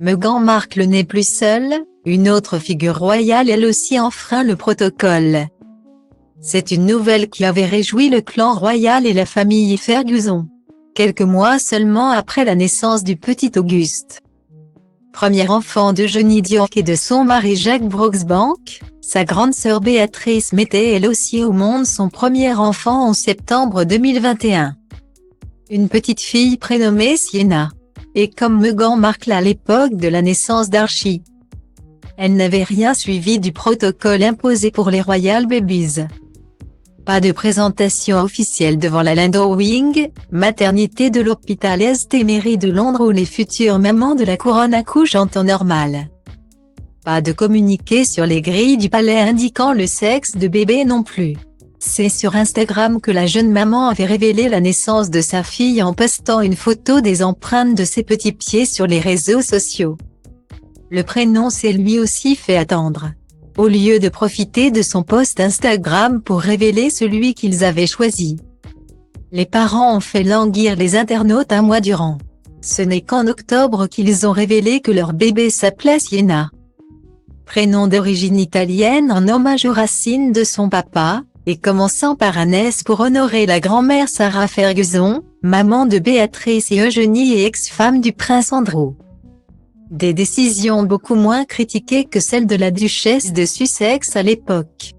Meghan Markle n'est plus seule, une autre figure royale elle aussi enfreint le protocole. C'est une nouvelle qui avait réjoui le clan royal et la famille Ferguson. Quelques mois seulement après la naissance du petit Auguste. Premier enfant d'Eugénie d'York et de son mari Jacques Brooksbank, sa grande sœur Béatrice mettait elle aussi au monde son premier enfant en septembre 2021. Une petite fille prénommée Sienna. Et comme Meghan Markle à l'époque de la naissance d'Archie, elle n'avait rien suivi du protocole imposé pour les Royal Babies. Pas de présentation officielle devant la Landau Wing, maternité de l'hôpital St Mary de Londres où les futures mamans de la couronne accouchent en temps normal. Pas de communiqué sur les grilles du palais indiquant le sexe de bébé non plus. C'est sur Instagram que la jeune maman avait révélé la naissance de sa fille en postant une photo des empreintes de ses petits pieds sur les réseaux sociaux. Le prénom s'est lui aussi fait attendre. Au lieu de profiter de son post Instagram pour révéler celui qu'ils avaient choisi, les parents ont fait languir les internautes un mois durant. Ce n'est qu'en octobre qu'ils ont révélé que leur bébé s'appelait Sienna. Prénom d'origine italienne en hommage aux racines de son papa, et commençant par un S pour honorer la grand-mère Sarah Ferguson, maman de Béatrice et Eugénie et ex-femme du prince Andrew. Des décisions beaucoup moins critiquées que celles de la duchesse de Sussex à l'époque.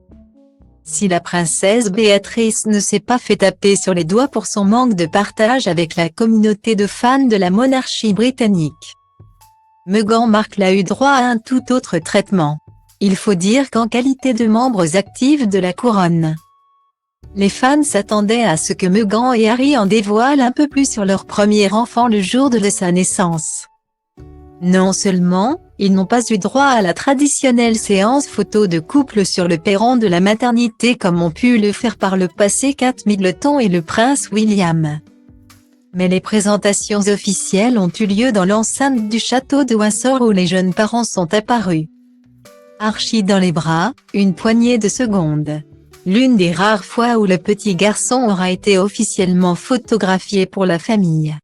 Si la princesse Béatrice ne s'est pas fait taper sur les doigts pour son manque de partage avec la communauté de fans de la monarchie britannique, Meghan Markle a eu droit à un tout autre traitement. Il faut dire qu'en qualité de membres actifs de la couronne, les fans s'attendaient à ce que Meghan et Harry en dévoilent un peu plus sur leur premier enfant le jour de sa naissance. Non seulement, ils n'ont pas eu droit à la traditionnelle séance photo de couple sur le perron de la maternité comme ont pu le faire par le passé Kate Middleton et le prince William. Mais les présentations officielles ont eu lieu dans l'enceinte du château de Windsor où les jeunes parents sont apparus. Archie dans les bras, une poignée de secondes. L'une des rares fois où le petit garçon aura été officiellement photographié pour la famille.